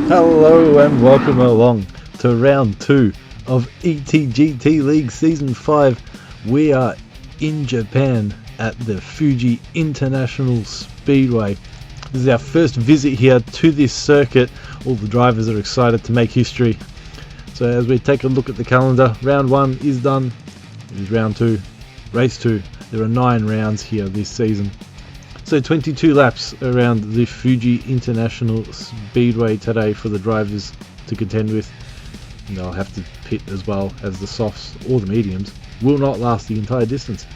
Hello and welcome along to round 2 of ETGT League Season 5. We are in Japan at the Fuji International Speedway. This is our first visit here to this circuit. All the drivers are excited to make history. So as we take a look at the calendar, round 1 is done. It is round 2, race 2. There are 9 rounds here this season. So 22 laps around the Fuji International Speedway today for the drivers to contend with. And they'll have to pit as well as the softs or the mediums. Will not last the entire distance.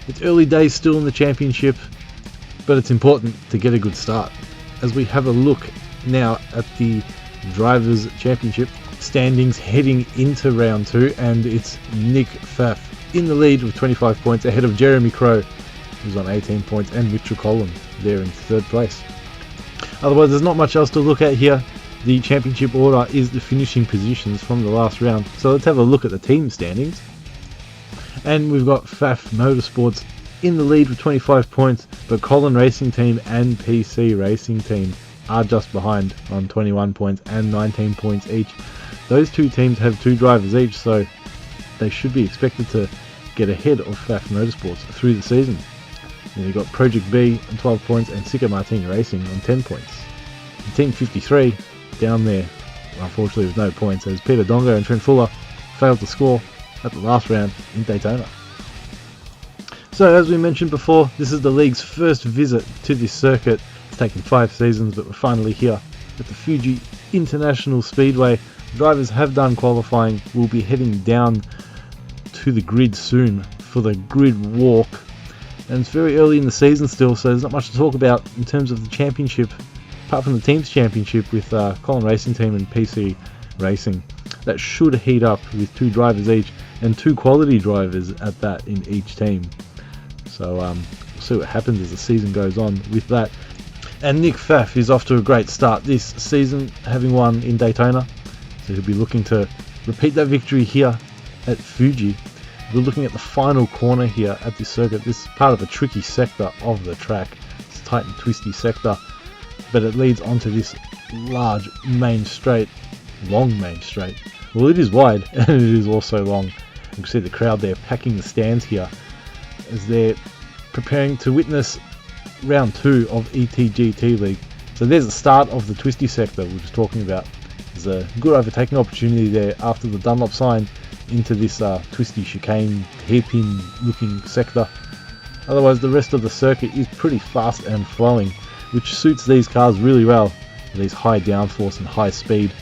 It's early days still in the championship, but it's important to get a good start. As we have a look now at the Drivers' Championship standings heading into round 2, and it's Nick Pfaff in the lead with 25 points ahead of Jeremy Crow, who's on 18 points, and Mitchell Collin there in 3rd place. Otherwise, there's not much else to look at here. The championship order is the finishing positions from the last round. So let's have a look at the team standings. And we've got Pfaff Motorsports in the lead with 25 points, but Collin Racing Team and PC Racing Team are just behind on 21 points and 19 points each. Those two teams have 2 drivers each, so they should be expected to get ahead of Pfaff Motorsports through the season. And you've got Project B on 12 points and Sika Martini Racing on 10 points. And Team 53 down there, unfortunately with no points, as Peter Dongo and Trent Fuller failed to score at the last round in Daytona. So as we mentioned before, this is the league's first visit to this circuit. It's taken 5 seasons, but we're finally here at the Fuji International Speedway. Drivers have done qualifying. We'll be heading down to the grid soon for the grid walk. And it's very early in the season still, so there's not much to talk about in terms of the championship, apart from the team's championship with Collin Racing Team and PC Racing. That should heat up with 2 drivers each, and 2 quality drivers at that in each team. So we'll see what happens as the season goes on with that. And Nick Pfaff is off to a great start this season, having won in Daytona. So he'll be looking to repeat that victory here at Fuji. We're looking at the final corner here at this circuit. This is part of a tricky sector of the track. It's a tight and twisty sector, but it leads onto this large main straight, long main straight. Well, it is wide and it is also long. You can see the crowd there packing the stands here as they're preparing to witness round 2 of ETGT League. So there's the start of the twisty sector we were just talking about. There's a good overtaking opportunity there after the Dunlop sign into this twisty chicane hairpin looking sector. Otherwise the rest of the circuit is pretty fast and flowing, which suits these cars really well, these high downforce and high speed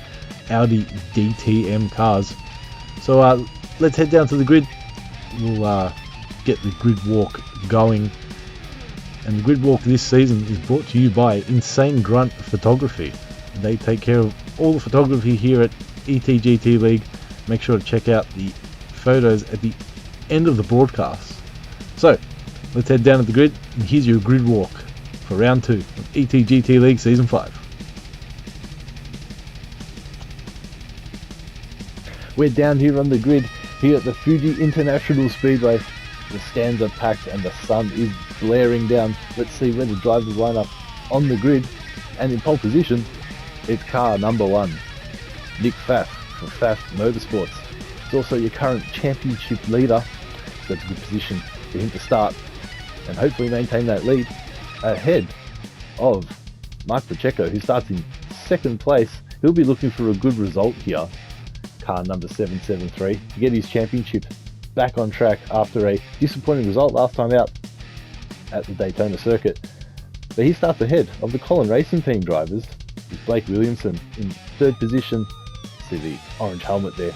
AUDI DTM cars. So let's head down to the grid. We'll get the grid walk going, and the grid walk this season is brought to you by Insane Grunt Photography. They take care of all the photography here at ETGT League. Make sure to check out the photos at the end of the broadcast. So let's head down to the grid, and here's your grid walk for round 2 of ETGT League Season 5. We're down here on the grid here at the Fuji International Speedway. The stands are packed and the sun is blaring down. Let's see where the drivers line up on the grid. And in pole position, it's car number 1, Nick Pfaff from Pfaff Motorsports. It's also your current championship leader. So that's a good position for him to start and hopefully maintain that lead ahead of Mark Pacheco, who starts in 2nd place. He'll be looking for a good result here, car number 773, to get his championship back on track after a disappointing result last time out at the Daytona circuit. But he starts ahead of the Collin Racing Team drivers, with Blake Williamson in 3rd position. See the orange helmet there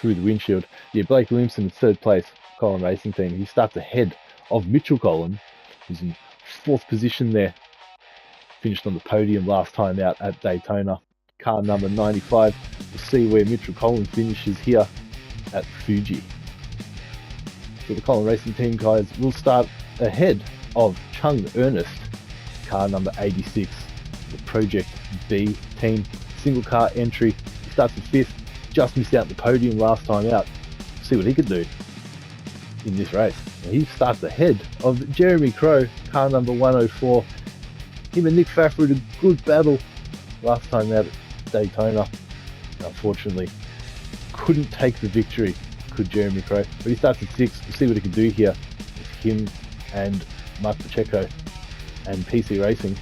through the windshield. Yeah, Blake Williamson in 3rd place, Collin Racing Team. He starts ahead of Mitchell Collin, who's in 4th position there. Finished on the podium last time out at Daytona. Car number 95. We'll see where Mitchell Collin finishes here at Fuji. So the Collin Racing Team guys will start ahead of Chung Ernest, car number 86, the Project B team, single car entry. He starts in 5th, just missed out the podium last time out. See what he could do in this race. And he starts ahead of Jeremy Crow, car number 104. Him and Nick Pfaff were in a good battle last time out at Daytona. Unfortunately, couldn't take the victory, could Jeremy Crow. But he starts at 6th. We'll see what he can do here. It's him and Mark Pacheco and PC Racing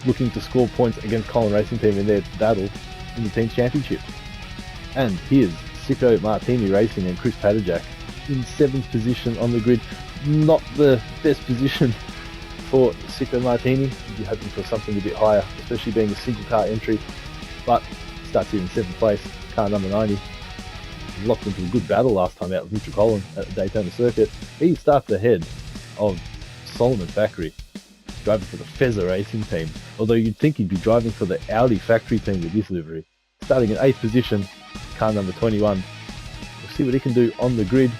looking to score points against Colin Racing Team in their battle in the Team Championship. And here's Sicko Martini Racing and Chris Padajak in 7th position on the grid. Not the best position for Sicko Martini. You'd be hoping for something a bit higher, especially being a single car entry. But starts here in 7th place, car number 90. Locked into a good battle last time out with Mitchell Collin at the Daytona circuit. He starts ahead of Solomon Thackeray, driving for the Fezzer Racing Team. Although you'd think he'd be driving for the Audi factory team with this livery. Starting in 8th position, car number 21. We'll see what he can do on the grid.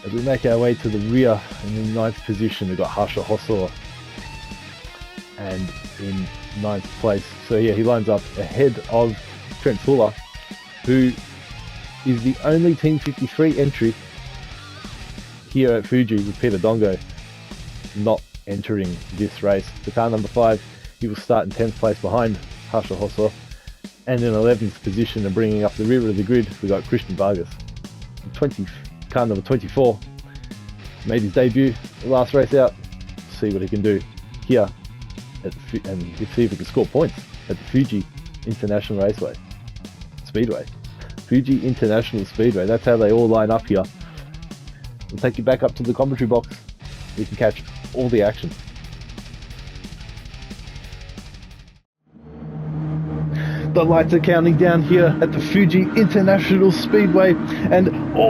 As we make our way to the rear, in the 9th position, we've got Harsha Hossor. And in 9th place. So yeah, he lines up ahead of Trent Fuller, who is the only Team 53 entry here at Fuji with Peter Dongo not entering this race. The car number 5, he will start in 10th place behind Harsha Hossor. And in 11th position and bringing up the rear of the grid, we got Christian Vargas. Car number 24 made his debut the last race out. See what he can do here and see if he can score points at the Fuji International Speedway. Fuji International Speedway, that's how they all line up here. We'll take you back up to the commentary box. We can catch all the action. The lights are counting down here at the Fuji International Speedway, and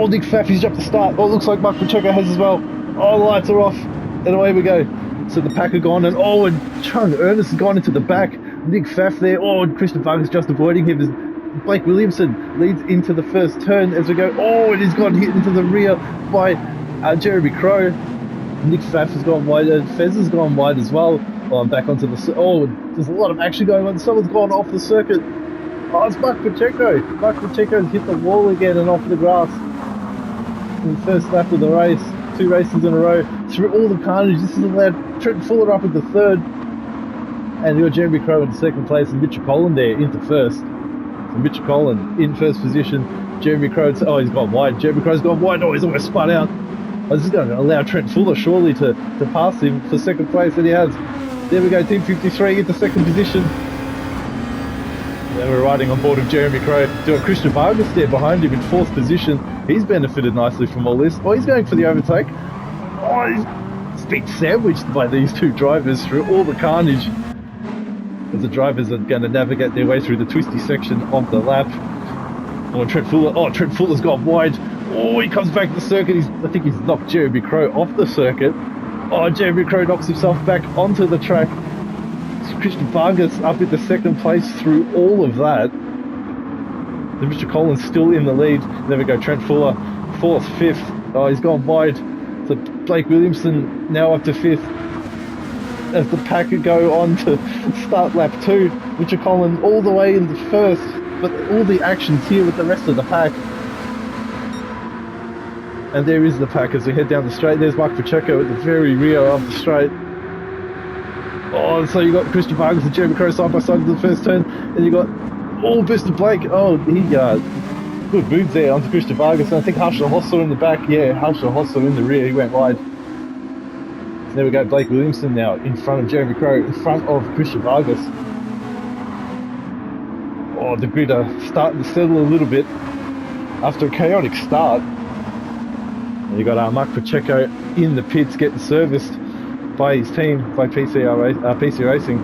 Nick Faffy's dropped the start. It looks like Mark Pacheco has as well. The lights are off, and away we go. So the pack are gone, and and Chung Ernest has gone into the back. Nick Pfaff there. And Christian Vargas just avoiding him as Blake Williamson leads into the first turn as we go. And he's got hit into the rear by Jeremy Crow. Nick Pfaff has gone wide, Fez has gone wide as well. Back onto the... there's a lot of action going on. Someone's gone off the circuit. It's Mark Pacheco. Mark Pacheco's hit the wall again and off the grass in the first lap of the race. 2 races in a row. Through all the carnage, this has allowed Trent Fuller up into 3rd. And you got Jeremy Crow in 2nd place and Mitchell Collin there into 1st. So Mitchell Collin in 1st position. Jeremy Crow... he's gone wide. Jeremy Crow's gone wide. He's almost spun out. This is going to allow Trent Fuller surely to pass him for 2nd place, and he has. There we go, Team 53 into 2nd position. Then we're riding on board of Jeremy Crow. Doing Christian Vargas there behind him in 4th position. He's benefited nicely from all this. He's going for the overtake. He's been sandwiched by these 2 drivers through all the carnage. As the drivers are going to navigate their way through the twisty section of the lap. Trent Fuller. Trent Fuller's gone wide. He comes back to the circuit. I think he's knocked Jeremy Crow off the circuit. Jeremy Crow knocks himself back onto the track. Christian Vargas up into 2nd place through all of that. Then Mr. Collins still in the lead. There we go, Trent Fuller, 4th, 5th. He's gone wide. So Blake Williamson now up to 5th. As the pack go on to start lap 2. Mr. Collins all the way in the 1st. But all the action's here with the rest of the pack. And there is the pack as we head down the straight. There's Mark Pacheco at the very rear of the straight. So you got Christian Vargas and Jeremy Crow side by side in the first turn. And you got Mr. Blake. He good move there onto Christian Vargas. And I think Harsha Hossor in the back. Yeah, Harsha Hossor in the rear. He went wide. So there we go. Blake Williamson now in front of Jeremy Crow, in front of Christian Vargas. The grid are starting to settle a little bit after a chaotic start. And you got Mark Pacheco in the pits getting serviced by his team, by PC Racing.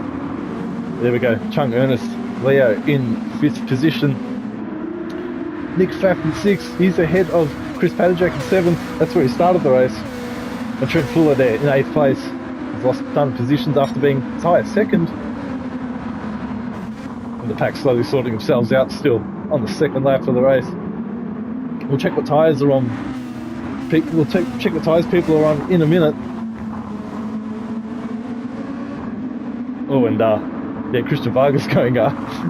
There we go, Chung Ernest, Leo in 5th position. Nick Pfaff in 6th, he's ahead of Chris Padajak in 7th. That's where he started the race. And Trent Fuller there in 8th place. He's lost a ton of positions after being as high as 2nd. And the pack slowly sorting themselves out still on the 2nd lap of the race. We'll check what tyres are on. We'll check what tyres people are on in a minute. Christian Vargas going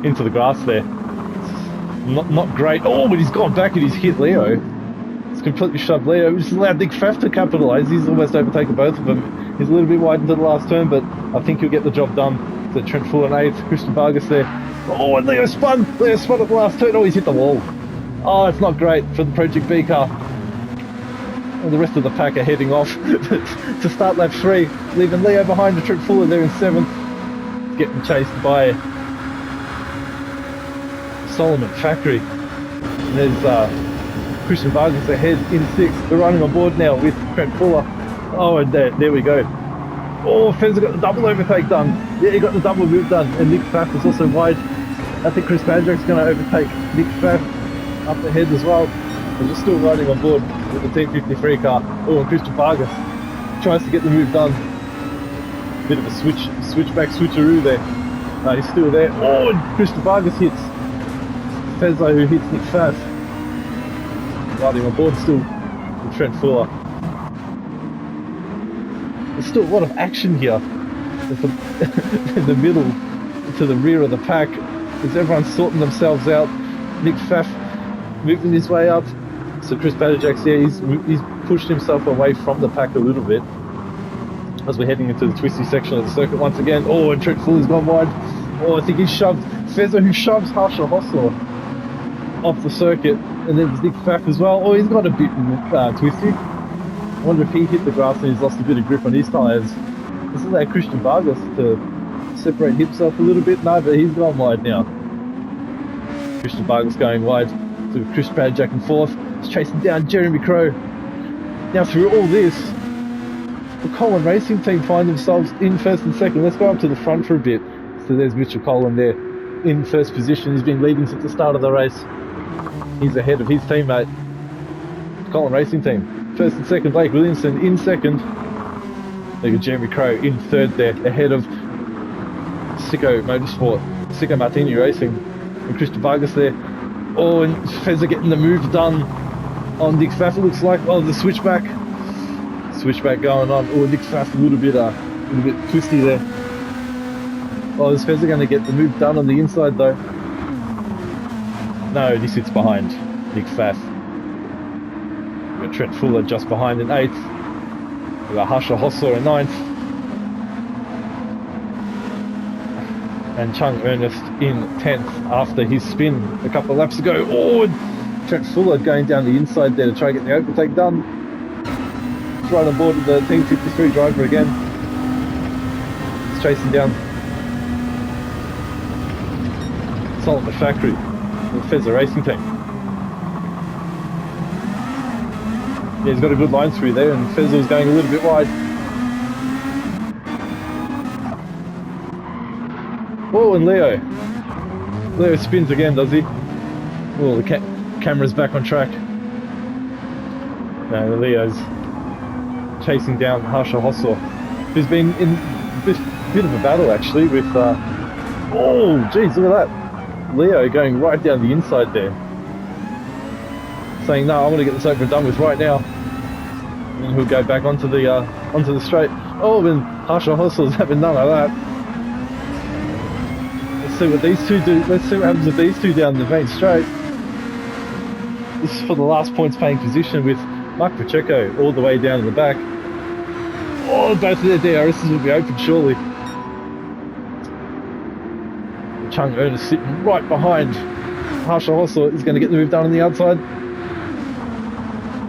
into the grass there. Not great. But he's gone back and he's hit Leo. It's completely shoved Leo. It's allowed Nick Pfaff to capitalise. He's almost overtaken both of them. He's a little bit wide into the last turn, but I think he'll get the job done. So Trent Fuller in 8th, Christian Vargas there. Oh, and Leo spun at the last turn. Oh, he's hit the wall. Oh, it's not great for the Project B car. And the rest of the pack are heading off to start lap 3, leaving Leo behind to Trent Fuller there in 7th. Getting chased by Solomon Factory. And there's Christian Vargas ahead in 6th. They're running on board now with Trent Fuller. Oh, and there we go. Oh, Fezza got the double overtake done. Yeah, he got the double move done. And Nick Pfaff is also wide. I think Chris Badrak's going to overtake Nick Pfaff up ahead as well. They're just still riding on board with the Team 53 car. Oh, and Christian Vargas tries to get the move done. Bit of a switchback switcheroo there. He's still there. Oh, and Christian Vargas hits Fezza, who hits Nick Pfaff. Riding on board still with Trent Fuller. There's still a lot of action here in the middle to the rear of the pack as everyone's sorting themselves out. Nick Pfaff moving his way up. So Chris Badjak's here, he's pushed himself away from the pack a little bit as we're heading into the twisty section of the circuit once again. Oh, and Trent Fuller's gone wide. Oh, I think he shoved Fezza, who shoves Harsha Hossler off the circuit, and then there's Nick Pfaff as well. Oh, he's got a bit twisty. I wonder if he hit the grass and he's lost a bit of grip on his tyres. This is like Christian Vargas to separate himself a little bit. No, but he's gone wide now. Christian Vargas going wide to Chris Badjak in 4th. He's chasing down Jeremy Crow. Now through all this, the Colin Racing team find themselves in 1st and 2nd. Let's go up to the front for a bit. So there's Mitchell Colin there in 1st position. He's been leading since the start of the race. He's ahead of his teammate, Colin Racing team. 1st and 2nd, Blake Williamson in 2nd. Look at Jeremy Crow in 3rd there, ahead of Sicko Motorsport, Sicko Martini Racing, and Christian Vargas there. Oh, and Fezza getting the move done on Nick Pfaff, it looks like. Oh, the switchback going on. Oh, Nick Pfaff a little bit twisty there. Oh, is Fezza going to get the move done on the inside though? No, he sits behind Nick Pfaff. We've got Trent Fuller just behind in 8th. We've got Harsha Hossler in 9th. And Chung Ernest in 10th after his spin a couple of laps ago. Oh, and Trent Fuller going down the inside there to try and get the overtake done. He's right on board with the Team 53 driver again. He's chasing down Solomon Factory, the Fezza Racing team. Yeah, he's got a good line through there, and Fezza was going a little bit wide. Oh, and Leo spins again, does he? Oh, the camera's back on track. No, Leo's chasing down Harsha Hossler, who's been in a bit of a battle actually with, oh geez, look at that. Leo going right down the inside there, saying, no, I'm going to get this over and done with right now. And he'll go back onto the straight. Oh, and Harsha Hossler's having none of that. Let's see what these two do. Let's see what happens with these two down the main straight. This is for the last points paying position with Mark Pacheco all the way down in the back. Oh, both of their DRSs will be open surely. Chung Ernest sitting right behind Harsha Hossler is going to get the move done on the outside.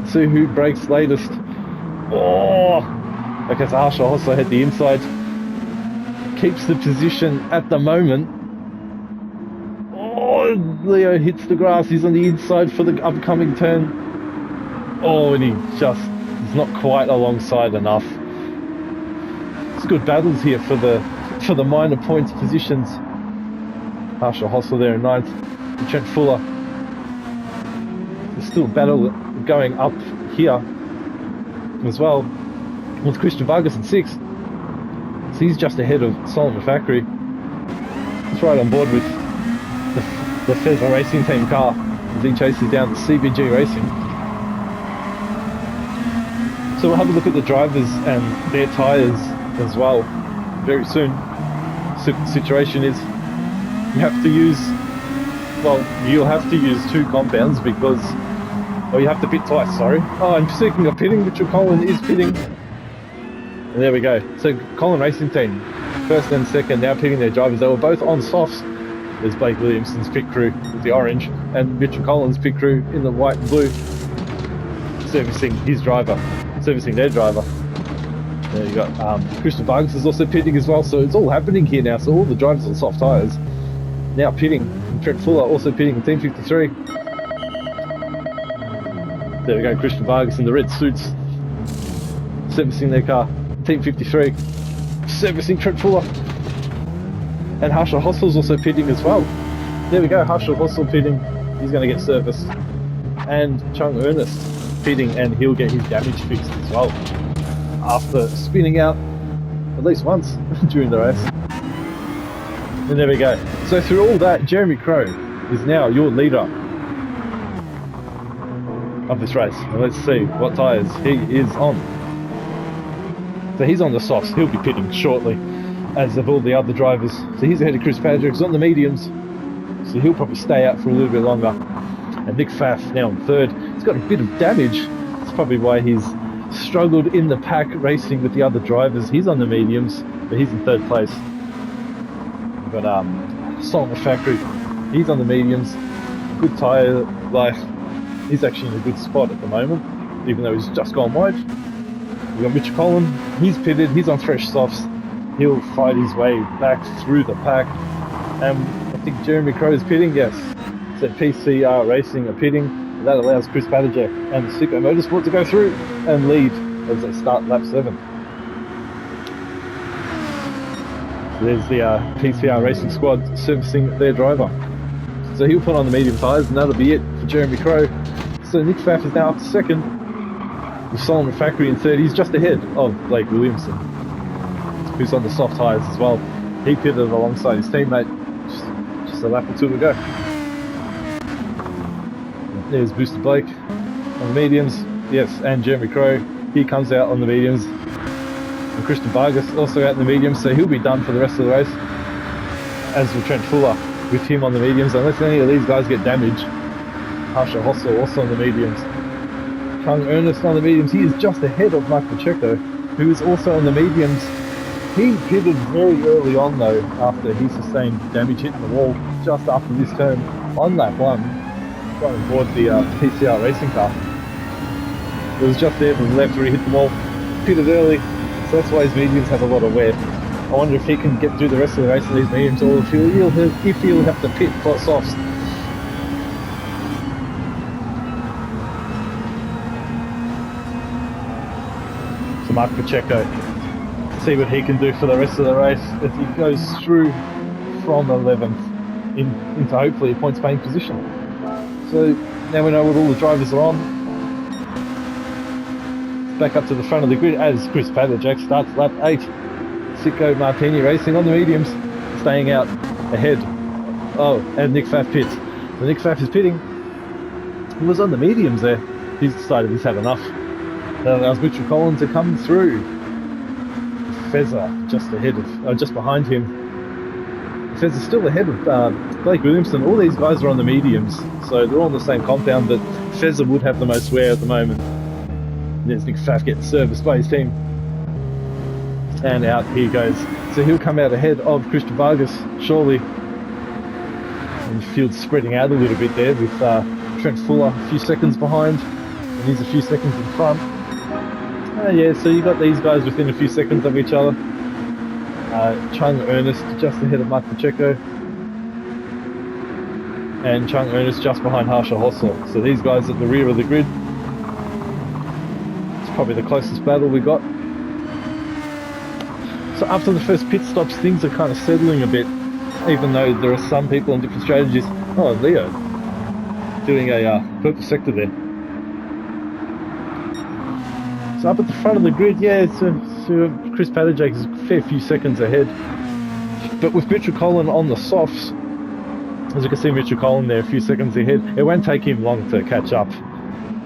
See who breaks latest. Oh, okay, so Harsha Hossler had the inside. Keeps the position at the moment. Oh, Leo hits the grass. He's on the inside for the upcoming turn. Oh, and he's not quite alongside enough. It's good battles here for the minor points positions. Harsha Hossler there in 9th. And Trent Fuller. There's still a battle going up here as well with Christian Vargas in 6th. So he's just ahead of Solomon Factory. He's right on board with the Fezza Racing Team car as he chases down the CBG Racing. So we'll have a look at the drivers and their tyres as well very soon. So the situation is you'll have to use 2 compounds because, or you have to pit twice, sorry. Oh, and speaking of pitting, Mitchell Colin is pitting. And there we go. So Colin Racing Team first and second, now pitting their drivers. They were both on softs. There's Blake Williamson's pit crew with the orange, and Mitchell Collins' pit crew in the white and blue, servicing their driver. There you got Christian Vargas is also pitting as well, so it's all happening here now. So all the drivers on soft tyres now pitting. And Trent Fuller also pitting in Team 53. There we go, Christian Vargas in the red suits, servicing their car. Team 53, servicing Trent Fuller. And Harsha Hossel's also pitting as well. There we go, Harsha Hossel pitting. He's going to get serviced. And Chung Ernest pitting, and he'll get his damage fixed as well, after spinning out at least once during the race. And there we go. So through all that, Jeremy Crow is now your leader of this race. And let's see what tyres he is on. So he's on the softs. He'll be pitting shortly, as of all the other drivers. So he's ahead of Chris Patrick. He's on the mediums, so he'll probably stay out for a little bit longer. And Nick Pfaff now on third. He's got a bit of damage. That's probably why he's struggled in the pack racing with the other drivers. He's on the mediums, but he's in third place. We've got Solomon Factory. He's on the mediums. Good tyre life. He's actually in a good spot at the moment, even though he's just gone wide. We've got Mitch Collin. He's pitted. He's on fresh softs. He'll fight his way back through the pack. And I think Jeremy Crow is pitting, yes. So PCR Racing are pitting. That allows Chris Patajek and Sicko Motorsport to go through and lead as they start lap 7. So there's the PCR Racing squad servicing their driver. So he'll put on the medium tyres, and that'll be it for Jeremy Crow. So Nick Pfaff is now up to second, with Solomon Factory in third. He's just ahead of Blake Williamson, who's on the soft tyres as well. He pitted alongside his teammate just a lap or two to go. There's Booster Blake on the mediums, yes, and Jeremy Crow. He comes out on the mediums. And Christian Vargas also out in the mediums, so he'll be done for the rest of the race. As will Trent Fuller with him on the mediums, unless any of these guys get damaged. Harsha Hossel also on the mediums. Chung Ernest on the mediums. He is just ahead of Mike Pacheco, who is also on the mediums. He pitted very early on though, after he sustained damage hitting the wall just after this turn on lap 1. On board the PCR racing car. It was just there to the left where he hit the wall, pitted early, so that's why his mediums have a lot of wear. I wonder if he can get through the rest of the race with these mediums, or if he'll have to pit for softs. So Mark Pacheco, see what he can do for the rest of the race as he goes through from 11th into hopefully a points paying position. So now we know what all the drivers are on. Back up to the front of the grid as Chris Patajek starts lap 8. Sicko Martini Racing on the mediums, staying out ahead. Oh, and Nick Pfaff pits. So Nick Pfaff is pitting. He was on the mediums there. He's decided he's had enough. That allows Mitchell Collins to come through. Fezza just ahead of, just behind him. Fezza's still ahead of Blake Williamson. All these guys are on the mediums, so they're all on the same compound, but Fezza would have the most wear at the moment. There's Nick Pfaff getting serviced by his team. And out he goes. So he'll come out ahead of Christian Vargas, surely. And the field's spreading out a little bit there with Trent Fuller a few seconds behind, and he's a few seconds in front. Yeah, so you got these guys within a few seconds of each other. Chung Ernest just ahead of Mike Pacheco, and Chung Ernest just behind Harsha Hossel. So these guys at the rear of the grid. It's probably the closest battle we got. So after the first pit stops, things are kind of settling a bit, even though there are some people on different strategies. Oh, Leo doing a purple sector there. So up at the front of the grid, yeah, so Chris Patajek is a fair few seconds ahead. But with Mitchell Collin on the softs, as you can see Mitchell Collin there a few seconds ahead, it won't take him long to catch up.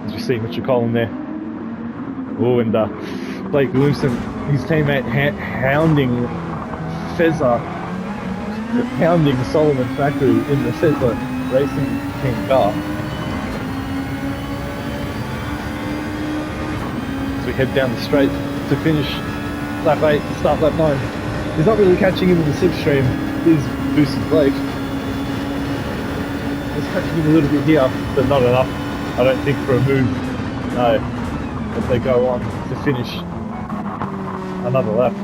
As you see Mitchell Collin there. Oh, and Blake Williamson, his teammate hounding Fezza, hounding Solomon Factory in the Fezza Racing Team car. We head down the straight to finish lap 8 and start lap 9. He's not really catching him in the slipstream, is Boosted Blake. He's catching him a little bit here, but not enough, I don't think, for a move. No, as they go on to finish another lap.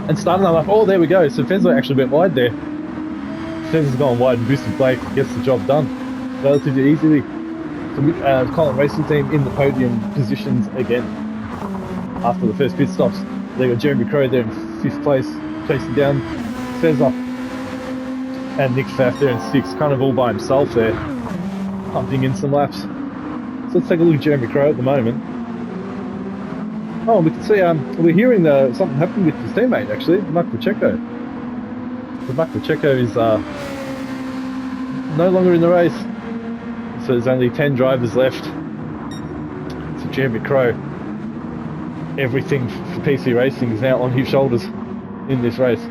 And start another lap. Oh, there we go. So Fezler actually went wide there. Fezler's gone wide and Boosted Blake gets the job done relatively easily. So Colin Racing Team in the podium positions again after the first pit stops. They got Jeremy Crow there in 5th place, chasing down Fezler, and Nick Pfaff there in 6th, kind of all by himself there, pumping in some laps. So let's take a look at Jeremy Crow at the moment. Oh, we can see we're hearing something happened with his teammate actually, Mark Pacheco. So Mark Pacheco is no longer in the race. So there's only 10 drivers left. So Jeremy Crow, everything for PC Racing is now on his shoulders in this race.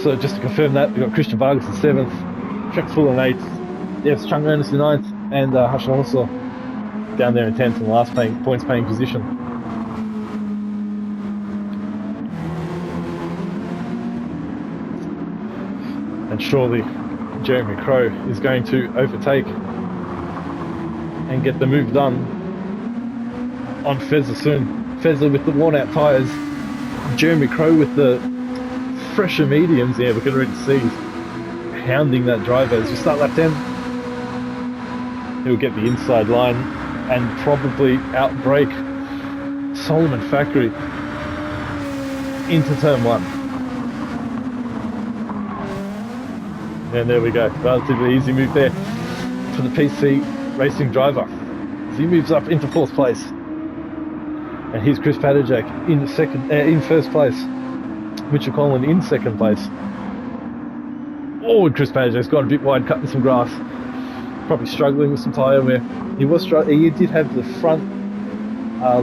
So just to confirm that, we've got Christian Vargas in 7th, Trek Full in 8th, yes, Chung Ernest in 9th, and Hush also down there in 10th in the last points paying position. And surely Jeremy Crow is going to overtake and get the move done on Fezler soon. Fezler with the worn out tyres, Jeremy Crow with the fresher mediums. Yeah, we can already see hounding that driver as we start lap 10. He'll get the inside line and probably outbrake Solomon Factory into turn 1. And there we go, relatively easy move there for the PC Racing driver as he moves up into 4th place. And here's Chris Padajak in 1st place. Mitchell Collin in 2nd place. Oh, Chris Padajak's gone a bit wide, cutting some grass. Probably struggling with some tyre wear. He did have the front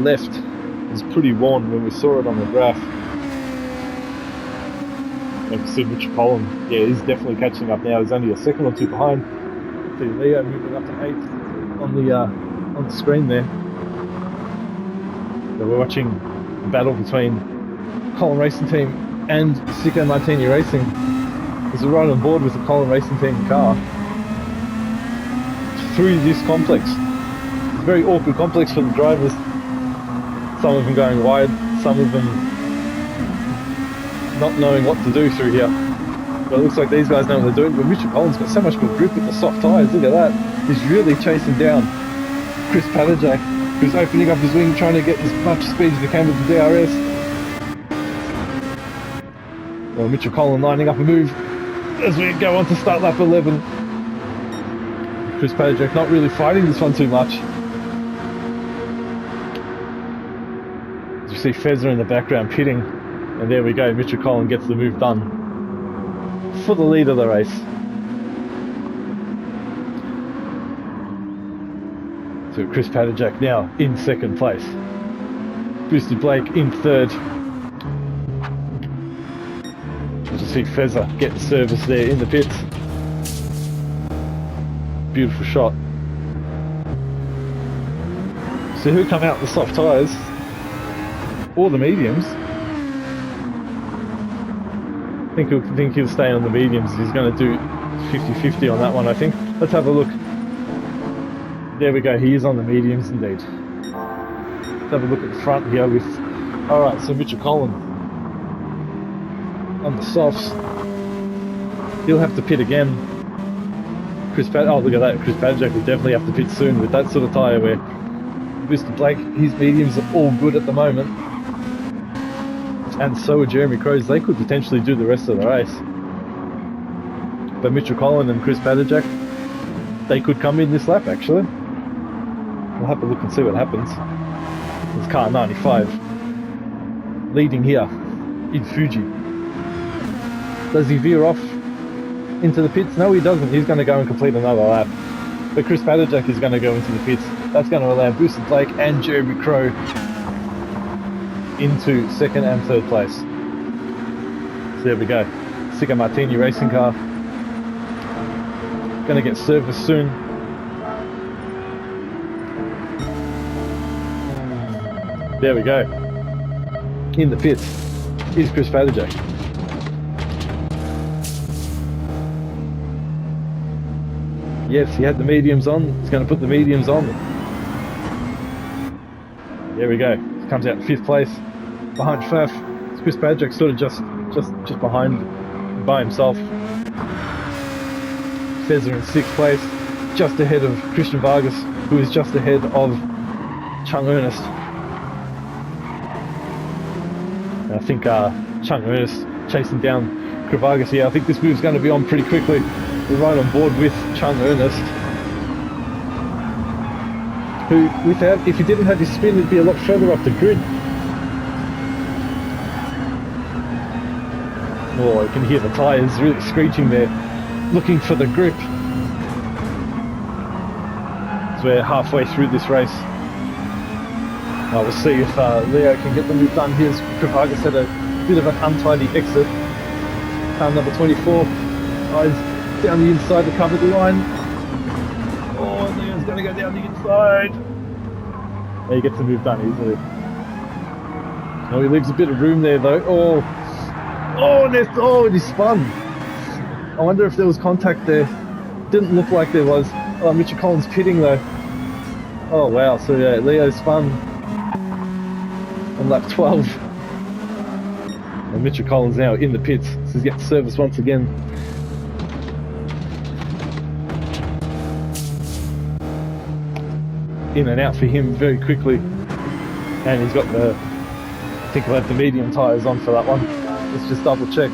left. It was pretty worn when we saw it on the graph. You can see Mitchell Collin, yeah, he's definitely catching up now. He's only a second or two behind. See Leo moving up to 8th on the screen there. So we're watching a battle between Colin Racing Team and Sicko Martini Racing as we ride on board with the Colin Racing Team car through this complex. It's a very awkward complex for the drivers. Some of them going wide, some of them not knowing what to do through here. But it looks like these guys know what they're doing. But Mitchell Collins got so much good grip with the soft tyres. Look at that. He's really chasing down Chris Padajak, who's opening up his wing, trying to get as much speed as he can with the DRS. Well, Mitchell Collin lining up a move as we go on to start lap 11. Chris Padajak not really fighting this one too much. As you see Fezler in the background pitting, and there we go, Mitchell Collin gets the move done for the lead of the race. So Chris Padajak now in 2nd place. Boosted Blake in 3rd. As you see Fezler get the service there in the pits. Beautiful shot. So who come out the soft tyres or the mediums? I think he'll stay on the mediums. He's going to do 50-50 on that one, I think. Let's have a look. There we go, he is on the mediums indeed. Let's have a look at the front here with... Alright, so Mitchell Collin on the softs. He'll have to pit again. Oh, look at that, Chris Padajak will definitely have to pit soon with that sort of tyre wear. Mr. Blake, his mediums are all good at the moment. And so are Jeremy Crow's. They could potentially do the rest of the race. But Mitchell Collin and Chris Padajak, they could come in this lap actually. We'll have a look and see what happens. It's car 95 leading here in Fuji. Does he veer off into the pits? No, he doesn't. He's going to go and complete another lap. But Chris Padajak is going to go into the pits. That's going to allow Boosted Blake and Jeremy Crow into 2nd and 3rd place. So there we go. Sicko Martini racing car. Going to get serviced soon. There we go. In the pits. is Chris Padajek. Yes, he had the mediums on. He's going to put the mediums on. There we go. He comes out in 5th place behind Faf. It's Chris Padajek sort of just behind by himself. Fezza in 6th place, just ahead of Christian Vargas, who is just ahead of Chung Ernest. And I think Chung Ernest chasing down Chris Vargas here. I think this move's going to be on pretty quickly. We're right on board with Chung Ernest, who, if he didn't have his spin, he'd be a lot further up the grid. Oh, you can hear the tyres really screeching there, looking for the grip. So we're halfway through this race. We'll see if Leo can get the move done. Here's Chris Vargas had a bit of an untidy exit. Car number 24 eyes down the inside to cover the line. Oh, Leo's going to go down the inside. There, he gets the move done easily. Oh, he leaves a bit of room there though. And he spun. I wonder if there was contact there. Didn't look like there was. Oh, Mitchell Collins pitting though. Oh wow, so yeah, Leo spun on lap 12. And Mitchell Collins now in the pits. So he's getting service once again. In and out for him very quickly. And he's got I think he'll have the medium tyres on for that one. Let's just double check.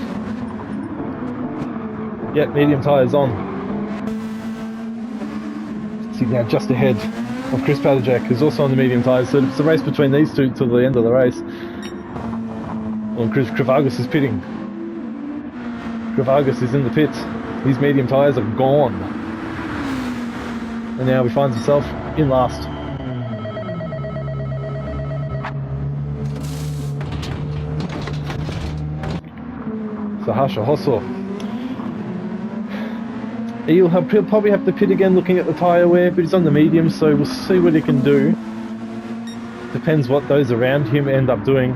Yep, medium tyres on. See now just ahead of Chris Padajek, who's also on the medium tyres. So it's a race between these two till the end of the race. Well, Chris Vargas is pitting. Chris Vargas is in the pits. His medium tyres are gone. And now he finds himself in last. So Harsha Hossor. He'll probably have to pit again looking at the tyre wear, but he's on the medium, so we'll see what he can do. Depends what those around him end up doing.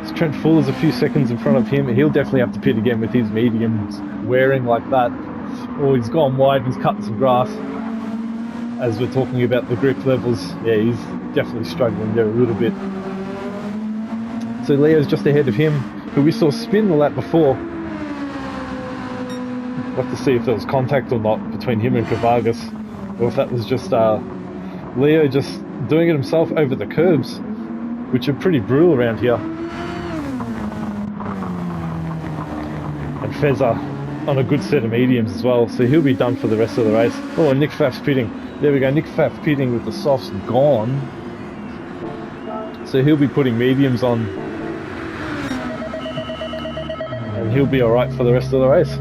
So Trent Fuller's a few seconds in front of him. He'll definitely have to pit again with his mediums wearing like that. Or he's gone wide, he's cutting some grass. As we're talking about the grip levels, yeah, he's definitely struggling there a little bit. So Leo's just ahead of him, who we saw spin the lap before. We'll have to see if there was contact or not between him and Chris Vargas, or if that was just Leo just doing it himself over the curbs, which are pretty brutal around here. And Fezza on a good set of mediums as well, so he'll be done for the rest of the race. Oh, and Nick Pfaff's pitting. There we go, Nick Pfaff pitting with the softs gone. So he'll be putting mediums on. And he'll be alright for the rest of the race.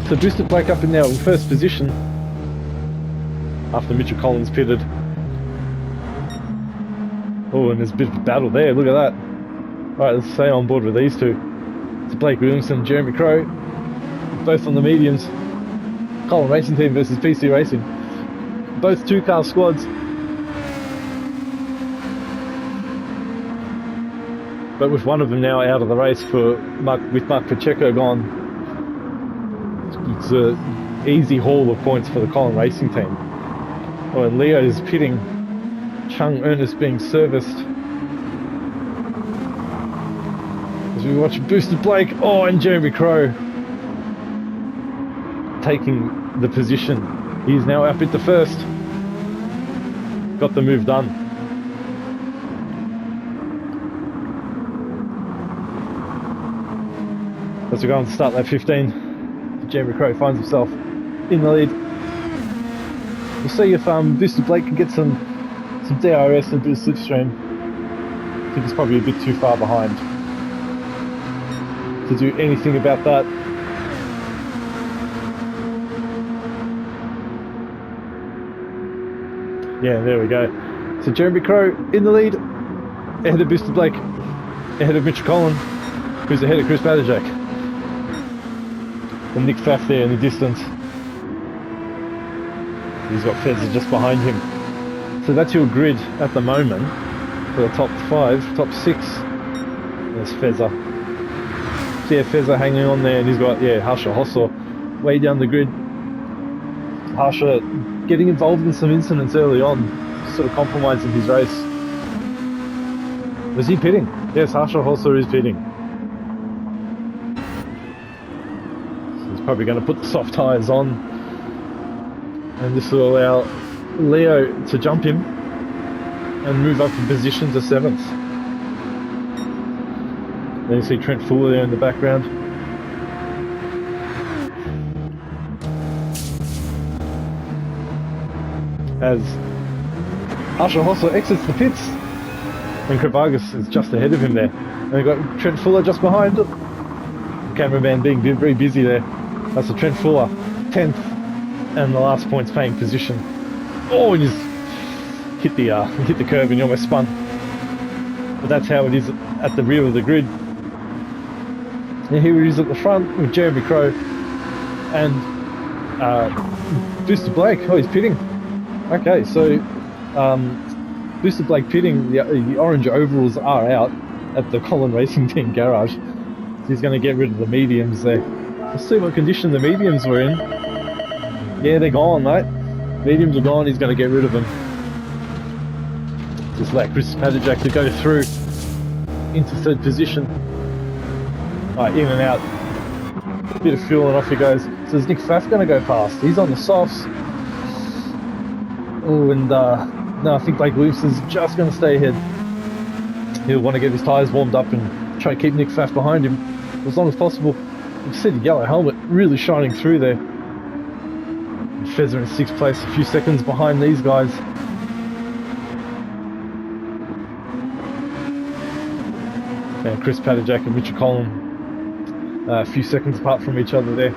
So Boosted Blake up in now in first position. After Mitchell Collins pitted. Oh, and there's a bit of a battle there, look at that. Alright, let's stay on board with these two. It's Blake Williamson and Jeremy Crow. Both on the mediums. Colin Racing Team versus PC Racing. Both two-car squads. But with one of them now out of the race with Mark Pacheco gone, it's an easy haul of points for the Colin Racing Team. Oh, and Leo's pitting. Chung Ernest being serviced. As we watch Boosted Blake. Oh, and Jeremy Crow taking the position. He's now up into first. Got the move done. As we go on to start lap 15, Jeremy Crow finds himself in the lead. We'll see if Boosted Blake can get some DRS and a bit of slipstream. I think he's probably a bit too far behind to do anything about that. Yeah, there we go. So Jeremy Crow in the lead, ahead of Boosted Blake, ahead of Mitchell Collins, who's ahead of Chris Padajek. And Nick Pfaff there in the distance. He's got Fezza just behind him. So that's your grid at the moment. for the top 5, top 6. There's Fezza. So yeah, Fezza hanging on there, and he's got, yeah, Harsha Hossor way down the grid. Harsha getting involved in some incidents early on, sort of compromising his race. Was he pitting? Yes, Harsha Hossor is pitting. So he's probably going to put the soft tyres on, and this will allow Leo to jump him and move up in position to 7th. Then you see Trent Fuller there in the background. As Harsha Hossor exits the pits, and Kravagas is just ahead of him there. And we've got Trent Fuller just behind. Cameraman being very busy there. That's a Trent Fuller, 10th, and the last points paying position. Oh, he just hit the curve and he almost spun. But that's how it is at the rear of the grid. And here he is at the front with Jeremy Crow and Booster Blake. Oh, he's pitting. Okay, so Booster Blake pitting, the orange overalls are out at the Colin Racing Team garage. So he's going to get rid of the mediums there. Let's see what condition the mediums were in. Yeah, they're gone, mate. Mediums are gone, he's going to get rid of them. Just let Chris Padajak to go through into 3rd position. Alright, in and out. Bit of fuel and off he goes. So is Nick Pfaff going to go past? He's on the softs. Oh, and no, I think Blake Williamson's just going to stay ahead. He'll want to get his tyres warmed up and try to keep Nick Pfaff behind him as long as possible. You can see the yellow helmet really shining through there. Fezza in 6th place, a few seconds behind these guys. And Chris Padajak and Richard Collin a few seconds apart from each other there.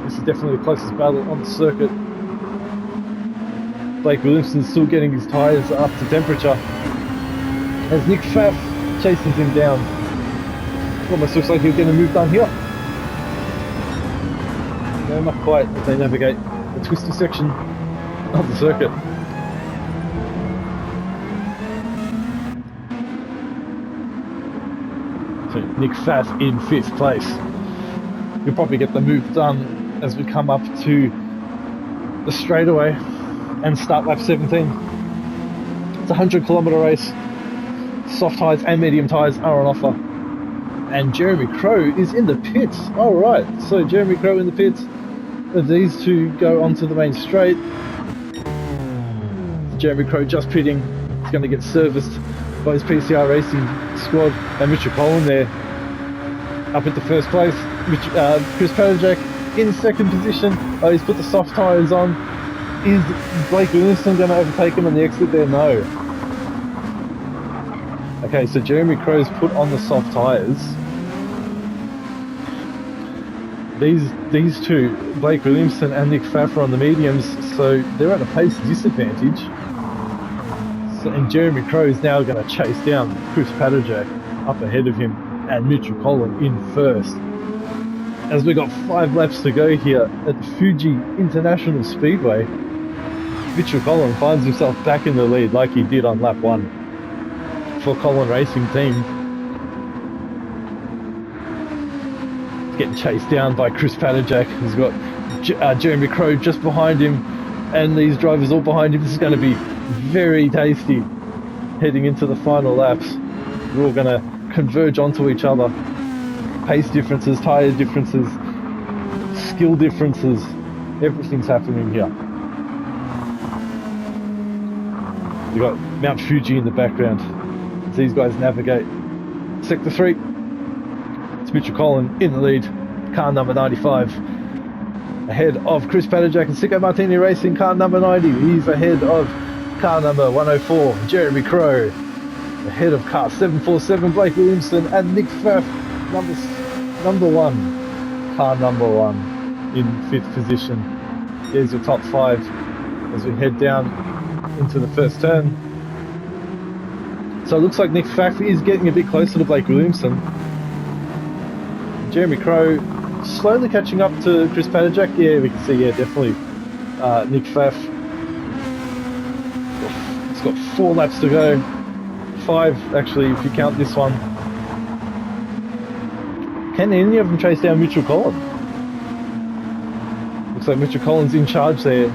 This is definitely the closest battle on the circuit. Blake Williamson's still getting his tyres up to temperature as Nick Pfaff chases him down. Almost looks like he'll get a move done here. No, not quite, as they navigate the twisty section of the circuit. So Nick Pfaff in 5th place. You'll probably get the move done as we come up to the straightaway and start lap 17. It's a 100-kilometre race. Soft tyres and medium tyres are on offer. And Jeremy Crow is in the pits. Alright, so Jeremy Crow in the pits. These two go onto the main straight. Jeremy Crow just pitting. He's going to get serviced by his PCR Racing squad. And Richard Collin there up at the 1st place. Chris Padajak in 2nd position. Oh, he's put the soft tyres on. Is Blake Williamson going to overtake him on the exit there? No. Okay, so Jeremy Crow's put on the soft tyres. These two, Blake Williamson and Nick Pfaff, are on the mediums, so they're at a pace disadvantage. So, and Jeremy Crow is now going to chase down Chris Padajak up ahead of him and Mitchell Collin in 1st. As we got 5 laps to go here at the Fuji International Speedway, Mitchell Collin finds himself back in the lead like he did on lap 1 for Colin Racing Team. Getting chased down by Chris Padajak. He's got Jeremy Crow just behind him and these drivers all behind him. This is going to be very tasty heading into the final laps. We're all going to converge onto each other. Pace differences, tyre differences, skill differences, everything's happening here. You've got Mount Fuji in the background as these guys navigate Sector 3. It's Mitchell Collin in the lead, car number 95. Ahead of Chris Padajak and Sicko Martini Racing, car number 90. He's ahead of car number 104, Jeremy Crow. Ahead of car 747, Blake Williamson, and Nick Pfaff, number 1, car number 1 in 5th position. Here's your top 5 as we head down into the 1st turn. So it looks like Nick Pfaff is getting a bit closer to Blake Williamson. Jeremy Crow slowly catching up to Chris Padajak. Yeah, we can see, yeah, definitely Nick Pfaff. He's got 4 laps to go. 5 actually, if you count this one. Can any of them chase down Mitchell Collins? Looks like Mitchell Collins in charge there,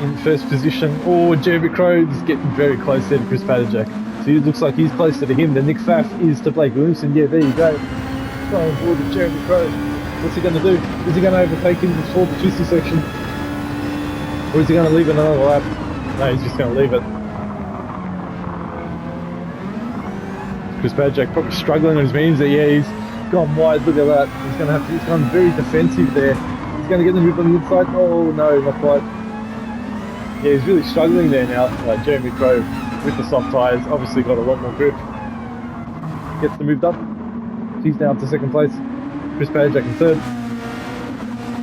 in first position. Oh, Jeremy Crow is getting very close there to Chris Padajak. So it looks like he's closer to him than Nick Pfaff is to Blake Williamson. Yeah, there you go. Going forward with Jeremy Crow. What's he going to do? Is he going to overtake him before the twisty section? Or is he going to leave it another lap? No, he's just going to leave it. Chris Padajak probably struggling on his means there. Yeah, he's gone wide. Look at that. He's going to have to. He's gone very defensive there. He's going to get the move on the inside. Oh no, not quite. Yeah, he's really struggling there now. Jeremy Crow with the soft tyres, obviously got a lot more grip. Gets the move done. He's now up to second place. Chris Padajak in third.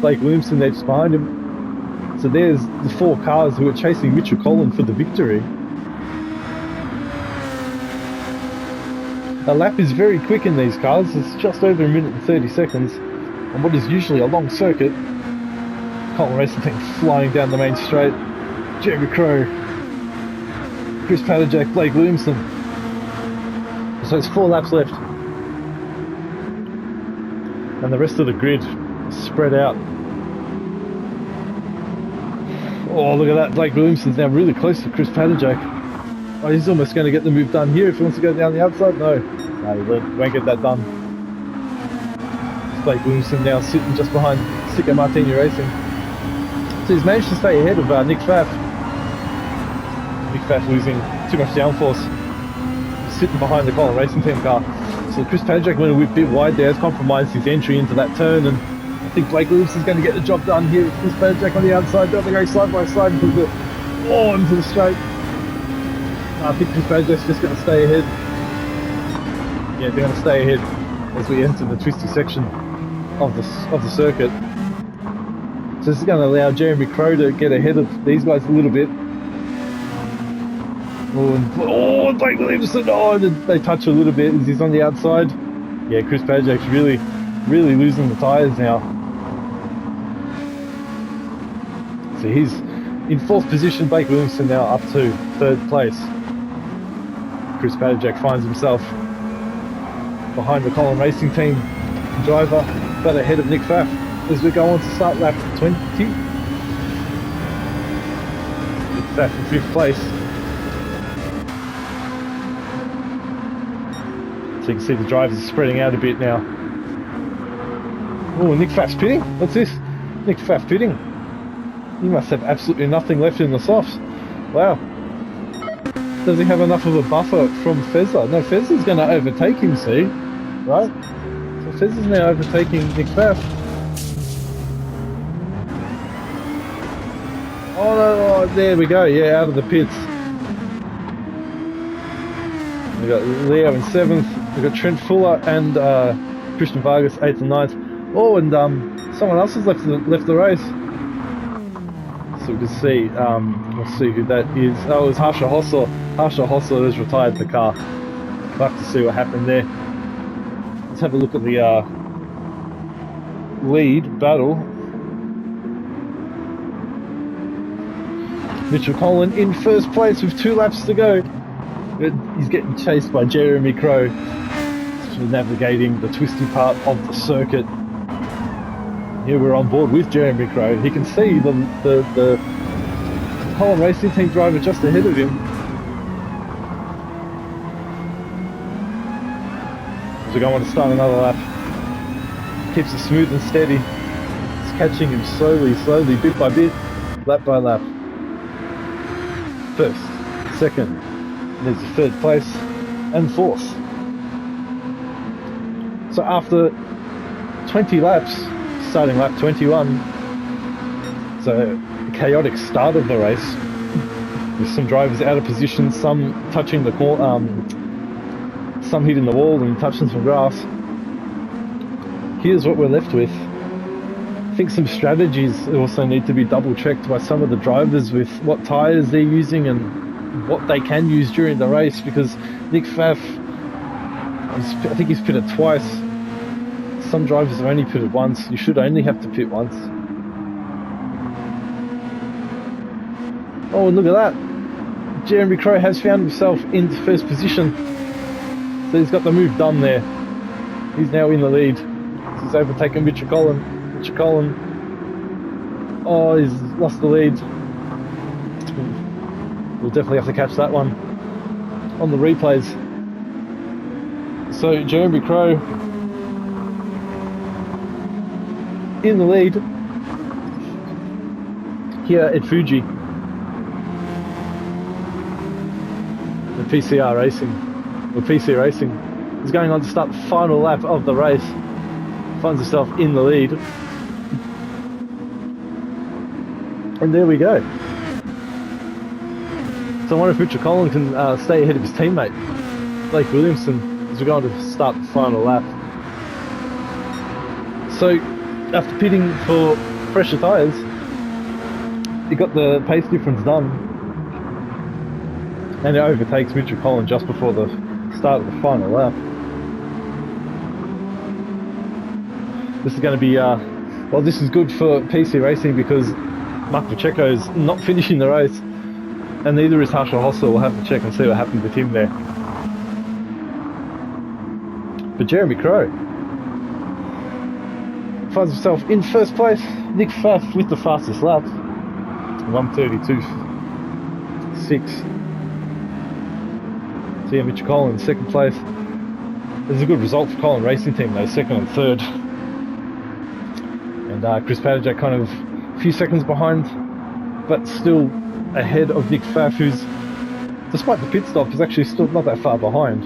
Blake Williamson there just behind him. So there's the 4 cars who are chasing Mitchell Collins for the victory. A lap is very quick in these cars. It's just over 1 minute and 30 seconds on what is usually a long circuit. Colin Racing Team flying down the main straight. Jeremy Crow, Chris Padajak, Blake Williamson. So it's 4 laps left. And the rest of the grid is spread out. Oh, look at that. Blake Williamson's now really close to Chris Padajak. Oh, he's almost going to get the move done here if he wants to go down the outside. No, he won't get that done. Blake Williamson now sitting just behind Sicko Martini Racing. So he's managed to stay ahead of Nick Pfaff. Nick Pfaff losing too much downforce. He's sitting behind the Colin Racing Team car. So Chris Padajak went a bit wide there, has compromised his entry into that turn, and I think Blake Williamson's going to get the job done here with Chris Padajak on the outside. Don't they go side by side into the straight. I think Chris Pajajak's just going to stay ahead. Yeah, they're going to stay ahead as we enter the twisty section of the circuit. So this is going to allow Jeremy Crow to get ahead of these guys a little bit. Oh, Blake Williamson! Oh, they touch a little bit as he's on the outside. Yeah, Chris Pajak's really losing the tyres now. So he's in 4th position. Blake Williamson now up to 3rd place. Chris Padajak finds himself behind the Colin Racing Team driver, but ahead of Nick Pfaff as we go on to start lap 20. Nick Pfaff in 5th place. So you can see the drivers are spreading out a bit now. Oh, Nick Pfaff's pitting? What's this? Nick Pfaff pitting? He must have absolutely nothing left in the softs. Wow. Does he have enough of a buffer from Fezza? No, Fezza's going to overtake him, see? Right? So Fezza's now overtaking Nick Pfaff. Oh no, there we go, yeah, out of the pits. We've got Leo in 7th, we've got Trent Fuller and Christian Vargas 8th and 9th. Oh, and someone else has left the race. So we can see, let's see who that is. Oh, it was Harsha Hossler. Harsha Hossler has retired the car. We'll have to see what happened there. Let's have a look at the lead battle. Mitchell Collin in 1st place with 2 laps to go. He's getting chased by Jeremy Crow, navigating the twisty part of the circuit. Here we're on board with Jeremy Crow. He can see the Colin Racing Team driver just ahead of him. As we go on to start another lap. Keeps it smooth and steady. It's catching him slowly, bit by bit, lap by lap. 1st, 2nd, there's the 3rd place, and 4th. So after 20 laps, starting lap 21, so a chaotic start of the race, with some drivers out of position, some touching the some hitting the wall and touching some grass. Here's what we're left with. I think some strategies also need to be double checked by some of the drivers with what tyres they're using and what they can use during the race, because Nick Pfaff, I think he's pitted twice. Some drivers have only pitted once. You should only have to pit once. Oh, and look at that. Jeremy Crow has found himself in first position. So he's got the move done there. He's now in the lead. He's overtaken Richard Collin. Richard Collin, oh, he's lost the lead. We'll definitely have to catch that one on the replays. So Jeremy Crow in the lead here at Fuji. The PCR Racing, or PC Racing, is going on to start the final lap of the race. Finds himself in the lead. And there we go. So I wonder if Richard Collin can stay ahead of his teammate, Blake Williamson, as we're going to start the final lap. So after pitting for fresher tyres, he got the pace difference done, and it overtakes Richard Collin just before the start of the final lap. This is going to be, well, this is good for PC Racing because Mark Pacheco's not finishing the race, and neither is Harsha Hossel. We'll have to check and see what happened with him there. But Jeremy Crow finds himself in first place. Nick Pfaff with the fastest lap, 1:32.6. So yeah, Mitch Collin second place. This is a good result for Collin Racing Team though, second and third. And Chris Padajak kind of a few seconds behind, but still ahead of Nick Pfaff, who's, despite the pit stop, is actually still not that far behind.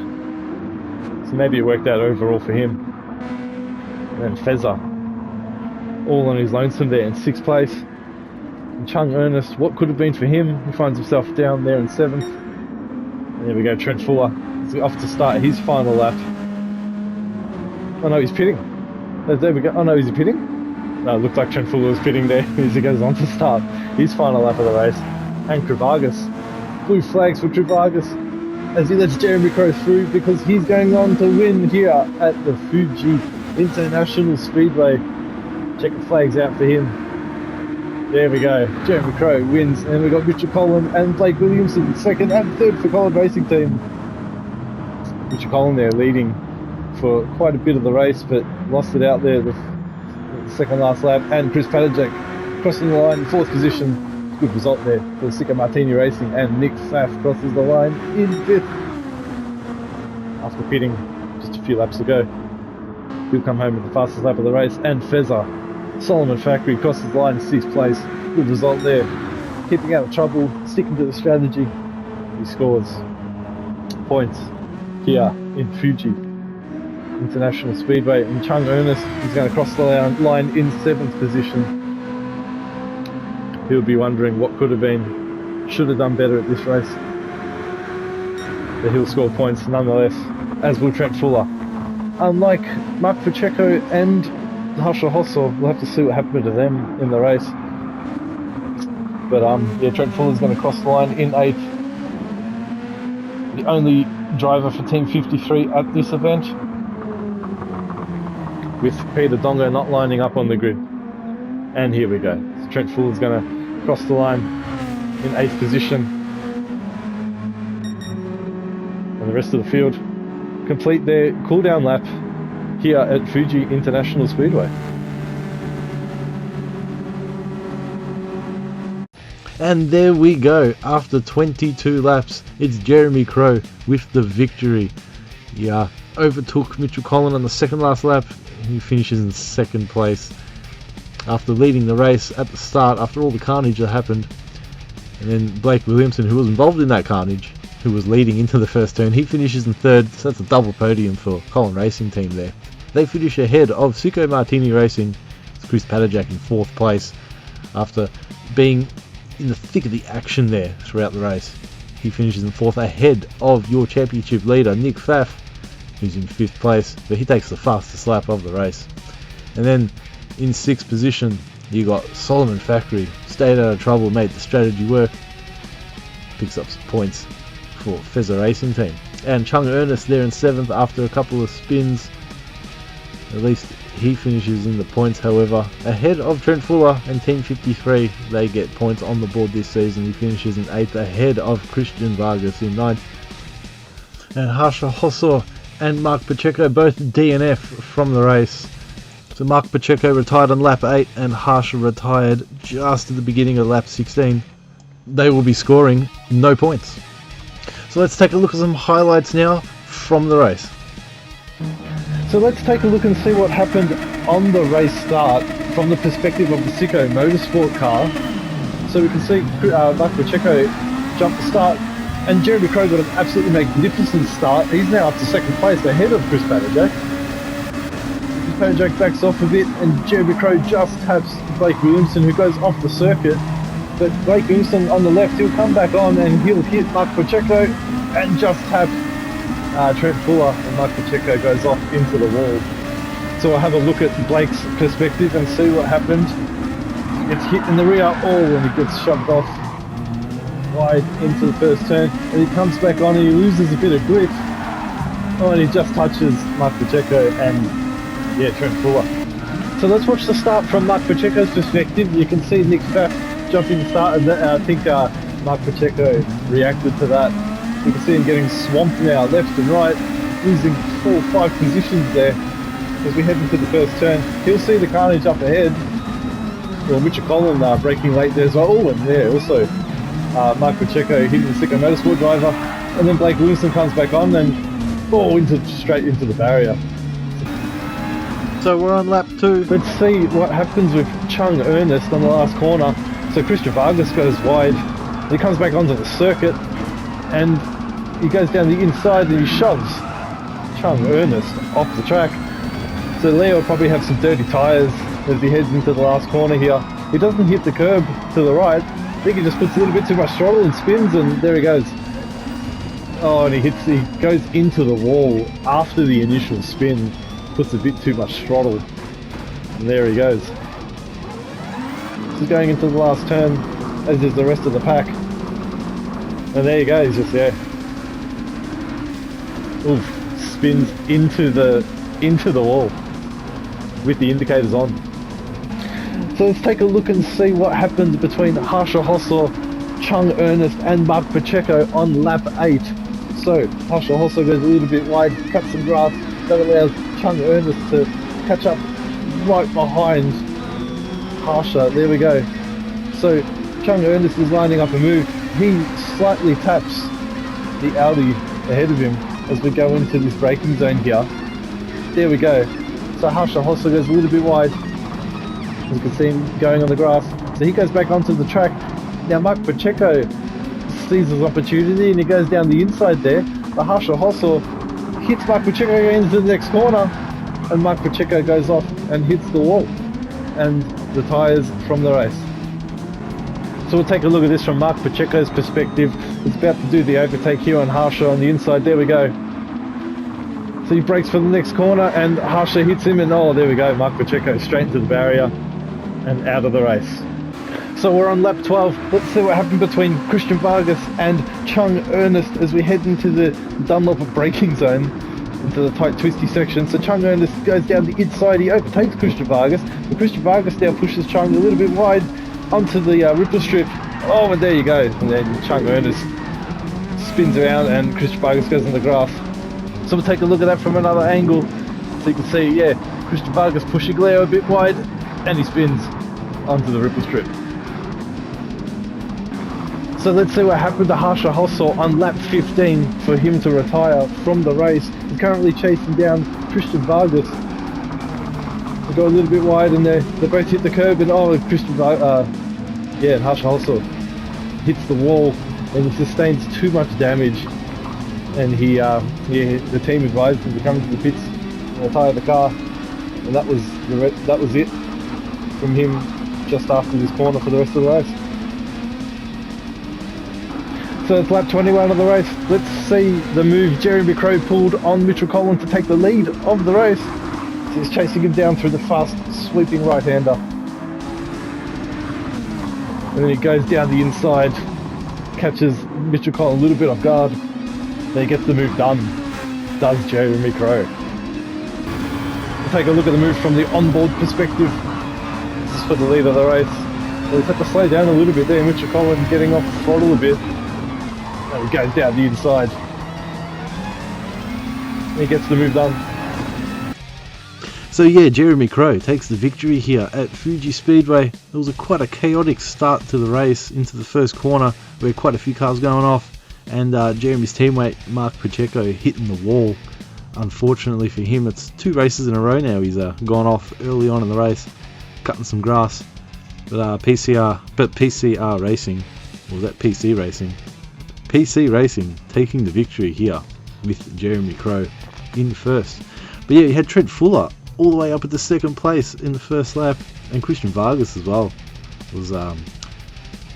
So maybe it worked out overall for him. And then Fezza, all on his lonesome there in sixth place. And Chung Ernest, what could have been for him, he finds himself down there in seventh. And there we go, Trent Fuller is off to start his final lap. Oh no, he's pitting. There we go. Oh no, is he pitting? No, it looked like Trent Fuller was pitting there as he goes on to start his final lap of the race. And Krivargas, blue flags for Krivargas as he lets Jeremy Crow through because he's going on to win here at the Fuji International Speedway. Check the flags out for him. There we go, Jeremy Crow wins, and we've got Richard Collin and Blake Williamson second and third for Collin Racing Team. Richard Collin there leading for quite a bit of the race, but lost it out there the second last lap, and Chris Padajak crossing the line in fourth position. Good result there for Sika Martini Racing, and Nick Pfaff crosses the line in fifth after pitting just a few laps ago. He'll come home with the fastest lap of the race, and Fezza Solomon Factory crosses the line in sixth place. Good result there, keeping out of trouble, sticking to the strategy. He scores points here in Fuji International Speedway, and Chung Ernest is going to cross the line in seventh position. He'll be wondering what could have been, should have done better at this race, but he'll score points nonetheless, as will Trent Fuller. Unlike Mark Pacheco and Harsha Hossel, we'll have to see what happened to them in the race. But yeah, Trent Fuller's going to cross the line in eighth. The only driver for Team 53 at this event, with Peter Dongo not lining up on the grid. And here we go. So Trent Fuller's going to cross the line in eighth position. And the rest of the field complete their cool down lap here at Fuji International Speedway. And there we go. After 22 laps, it's Jeremy Crow with the victory. Yeah, overtook Mitchell Collin on the second last lap. He finishes in second place after leading the race at the start, after all the carnage that happened. And then Blake Williamson, who was involved in that carnage, who was leading into the first turn, he finishes in third. So that's a double podium for Collin Racing Team there. They finish ahead of Suko Martini Racing. It's Chris Padajak in fourth place after being in the thick of the action there throughout the race. He finishes in fourth ahead of your championship leader Nick Pfaff, who's in fifth place, but he takes the fastest lap of the race. And then in sixth position you got Solomon Factory, stayed out of trouble, made the strategy work, picks up some points for Fezza Racing Team. And Chung Ernest there in seventh after a couple of spins. At least he finishes in the points, however, ahead of Trent Fuller and Team 53. They get points on the board this season. He finishes in 8th ahead of Christian Vargas in 9th. And Harsha Hossor and Mark Pacheco both DNF from the race. So Mark Pacheco retired on lap 8 and Harsha retired just at the beginning of lap 16. They will be scoring no points. So let's take a look at some highlights now from the race. So let's take a look and see what happened on the race start from the perspective of the Sicko Motorsport car. So we can see Mark Pacheco jump the start, and Jeremy Crow got an absolutely magnificent start. He's now up to 2nd place ahead of Chris Padajak. Chris Padajak backs off a bit, and Jeremy Crow just taps Blake Williamson, who goes off the circuit. But Blake Williamson on the left, he'll come back on and he'll hit Mark Pacheco and just tap Trent Fuller, and Mark Pacheco goes off into the wall. So we'll have a look at Blake's perspective and see what happened. He gets hit in the rear all when he gets shoved off wide into the first turn, and he comes back on and he loses a bit of grip. Oh, and he just touches Mark Pacheco and Trent Fuller. So let's watch the start from Mark Pacheco's perspective. You can see Nick Pfaff jumping the start, and I think Mark Pacheco reacted to that. You can see him getting swamped now, left and right, losing 4 or 5 positions there as we head into the first turn. He'll see the carnage up ahead. Well, Mitchell Collin braking late there as well. Oh, and there also Mark Pacheco hitting the Sicko Motorsport driver, and then Blake Williamson comes back on and straight into the barrier. So we're on lap 2. Let's see what happens with Chung Ernest on the last corner. So Christian Vargas goes wide. He comes back onto the circuit, and he goes down the inside and he shoves Chung Ernest off the track. So Leo will probably have some dirty tyres as he heads into the last corner here. He doesn't hit the curb to the right. I think he just puts a little bit too much throttle and spins, and there he goes. Oh, and he goes into the wall after the initial spin, puts a bit too much throttle, and there he goes. He's going into the last turn, as is the rest of the pack. And there you go, he's just there. Oof, spins into the wall with the indicators on. So let's take a look and see what happened between Harsha Hossor, Chung Ernest and Mark Pacheco on lap 8. So Harsha Hossor goes a little bit wide, cuts some grass, that allows Chung Ernest to catch up right behind Harsha. There we go. So Chung Ernest is lining up a move. He slightly taps the Audi ahead of him as we go into this braking zone here. There we go. So Harsha Hossor goes a little bit wide. As you can see him going on the grass. So he goes back onto the track. Now Mark Pacheco sees his opportunity and he goes down the inside there. But Harsha Hossor hits Mark Pacheco into the next corner, and Mark Pacheco goes off and hits the wall and retires from the race. So we'll take a look at this from Mark Pacheco's perspective. He's about to do the overtake here on Harsha on the inside. There we go. So he brakes for the next corner and Harsha hits him, and oh, there we go. Mark Pacheco straight into the barrier and out of the race. So we're on lap 12. Let's see what happened between Christian Vargas and Chung Ernest as we head into the Dunlop braking zone, into the tight twisty section. So Chung Ernest goes down the inside, he overtakes Christian Vargas, and Christian Vargas now pushes Chung a little bit wide onto the ripple strip. Oh, and there you go. And then Chung Ernest spins around and Christian Vargas goes on the grass. So we'll take a look at that from another angle. So you can see, Christian Vargas pushing Leo a bit wide, and he spins onto the ripple strip. So let's see what happened to Harsha Hossor on lap 15 for him to retire from the race. He's currently chasing down Christian Vargas. They go a little bit wide and they both hit the curb, and Harsha Hossor hits the wall and he sustains too much damage. And the team advised him to come into the pits and retire the car. And that was it from him just after this corner for the rest of the race. So it's lap 21 of the race. Let's see the move Jeremy Crow pulled on Mitchell Collin to take the lead of the race. So he's chasing him down through the fast sweeping right-hander. And then he goes down the inside, catches Mitchell Collin a little bit off guard. Then he gets the move done. Does Jeremy Crow. take a look at the move from the onboard perspective. This is for the lead of the race. Well, he's had to slow down a little bit there. Mitchell Collins getting off the throttle a bit. And he goes down the inside. He gets the move done. So yeah, Jeremy Crow takes the victory here at Fuji Speedway. It was quite a chaotic start to the race into the first corner where quite a few cars going off, and Jeremy's teammate Mark Pacheco hitting the wall. Unfortunately for him, it's 2 races in a row now he's gone off early on in the race, cutting some grass. But PCR Racing, or was that PC Racing? PC Racing taking the victory here with Jeremy Crow in first. But yeah, you had Trent Fuller all the way up at the second place in the first lap, and Christian Vargas as well was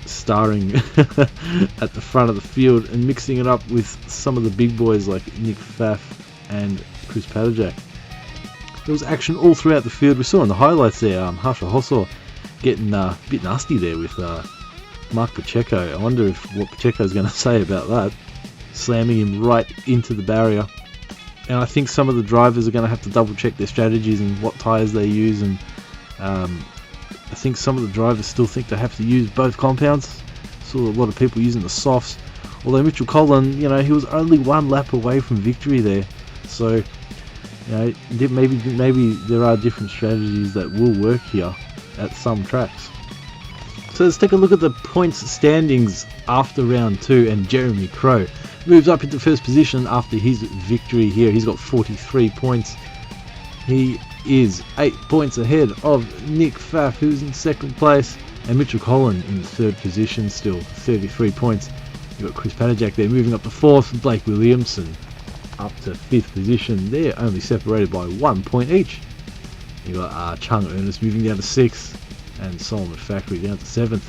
starring at the front of the field and mixing it up with some of the big boys like Nick Pfaff and Chris Padajak. There was action all throughout the field. We saw in the highlights there Harsha Hossor getting a bit nasty there with Mark Pacheco. I wonder what Pacheco's going to say about that, slamming him right into the barrier. And I think some of the drivers are going to have to double check their strategies and what tyres they use, and I think some of the drivers still think they have to use both compounds. Saw a lot of people using the softs, although Mitchell Collin, you know, he was only 1 lap away from victory there, so you know, maybe there are different strategies that will work here at some tracks. So let's take a look at the points standings after round 2, and Jeremy Crow moves up into first position after his victory here. He's got 43 points. He is 8 points ahead of Nick Pfaff, who's in second place, and Mitchell Collin in third position, still 33 points. You've got Chris Padajak there moving up to fourth, Blake Williamson up to 5th position. They're only separated by 1 point each. You've got Chung Ernest moving down to 6th, and Solomon Factory down to 7th.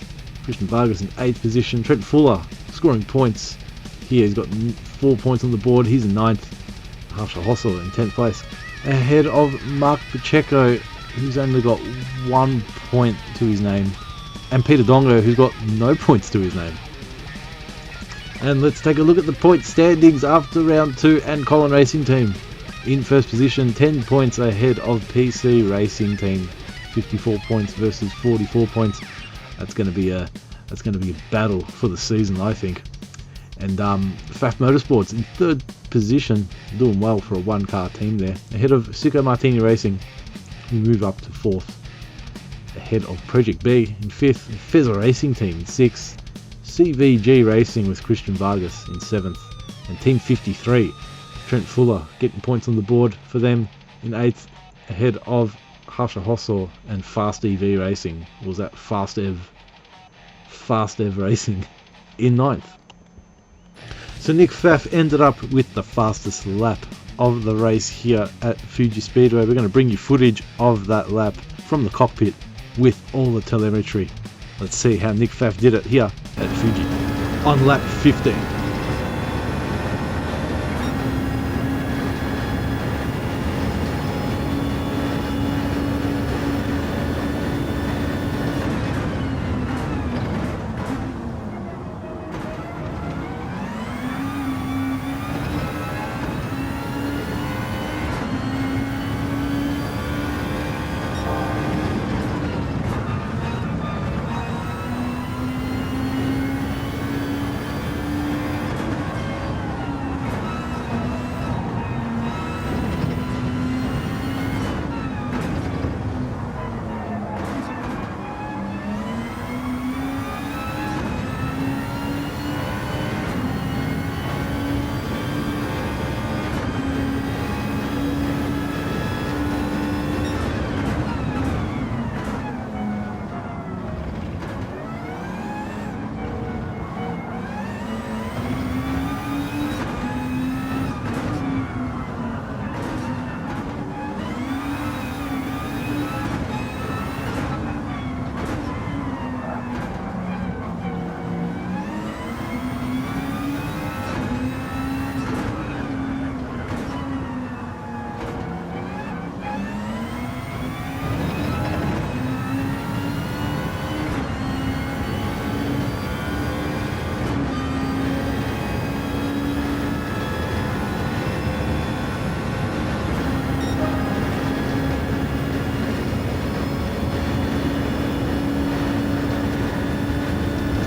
Christian Vargas in 8th position. Trent Fuller scoring points here. He's got 4 points on the board. He's in 9th. Harsha Hossor in 10th place, ahead of Mark Pacheco, who's only got 1 point to his name, and Peter Dongo, who's got no points to his name. And let's take a look at the point standings after round 2, and Colin Racing Team in first position, 10 points ahead of PC Racing Team, 54 points versus 44 points. That's going to be a battle for the season, I think. And Pfaff Motorsports in third position, doing well for a 1-car team there, ahead of Sicko Martini Racing, who move up to 4th, ahead of Project B in 5th, Fezza Racing Team in 6th, CVG Racing with Christian Vargas in 7th, and Team 53, Trent Fuller getting points on the board for them in 8th, ahead of Harsha Hossor and Fast EV Racing. Was that Fast Ev Racing in 9th. So Nick Pfaff ended up with the fastest lap of the race here at Fuji Speedway. We're going to bring you footage of that lap from the cockpit with all the telemetry. Let's see how Nick Pfaff did it here at Fuji on lap 15.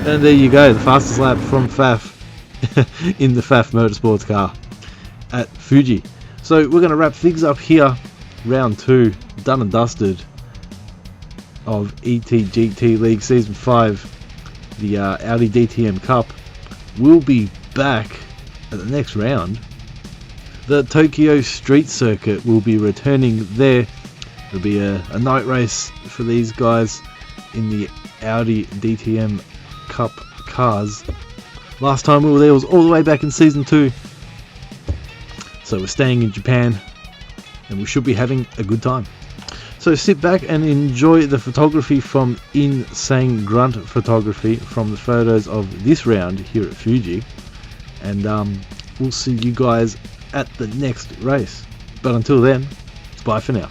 And there you go, the fastest lap from Faf in the Faf Motorsports car at Fuji. So we're going to wrap things up here. Round 2 done and dusted of ETGT League Season 5, the Audi DTM Cup. We'll be back at the next round. The Tokyo Street Circuit will be returning there. It'll be a night race for these guys in the Audi DTM Cup cars. Last time we were there was all the way back in Season 2. So we're staying in Japan and we should be having a good time. So sit back and enjoy the photography from Insane Grunt Photography from the photos of this round here at Fuji. And we'll see you guys at the next race. But until then, it's bye for now.